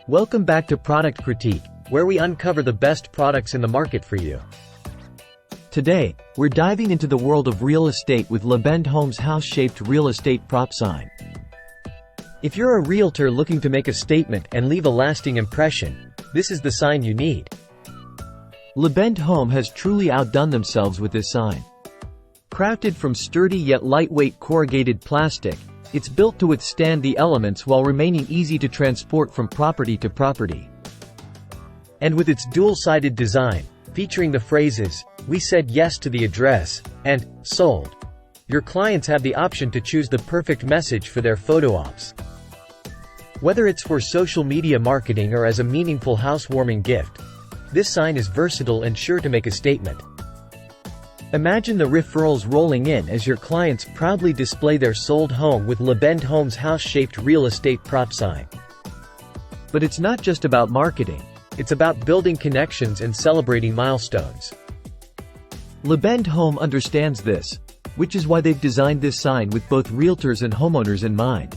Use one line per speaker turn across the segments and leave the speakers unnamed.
Welcome back to Product Critique, where we uncover the best products in the market for you. Today, we're diving into the world of real estate with LABEND Homes house-shaped real estate prop sign. If you're a realtor looking to make a statement and leave a lasting impression, this is the sign you need. LABEND Home has truly outdone themselves with this sign. Crafted from sturdy yet lightweight corrugated plastic, it's built to withstand the elements while remaining easy to transport from property to property. And with its dual-sided design, featuring the phrases, "We said yes to the address," and "sold," your clients have the option to choose the perfect message for their photo ops. Whether it's for social media marketing or as a meaningful housewarming gift, this sign is versatile and sure to make a statement. Imagine the referrals rolling in as your clients proudly display their sold home with LABEND Homes house-shaped real estate prop sign. But it's not just about marketing. It's about building connections and celebrating milestones. LABEND Home understands this, which is why they've designed this sign with both realtors and homeowners in mind.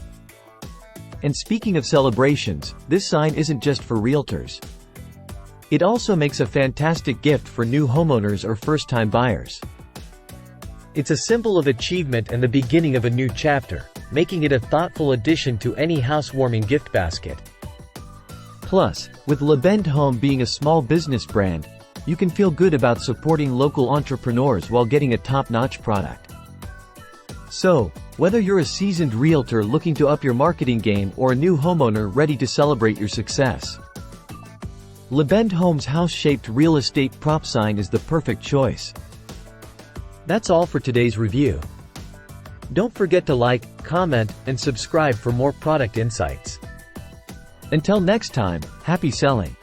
And speaking of celebrations, this sign isn't just for realtors. It also makes a fantastic gift for new homeowners or first-time buyers. It's a symbol of achievement and the beginning of a new chapter, making it a thoughtful addition to any housewarming gift basket. Plus, with LABEND Home being a small business brand, you can feel good about supporting local entrepreneurs while getting a top-notch product. So, whether you're a seasoned realtor looking to up your marketing game or a new homeowner ready to celebrate your success, LABEND Homes house-shaped real estate prop sign is the perfect choice. That's all for today's review. Don't forget to like, comment, and subscribe for more product insights. Until next time, happy selling!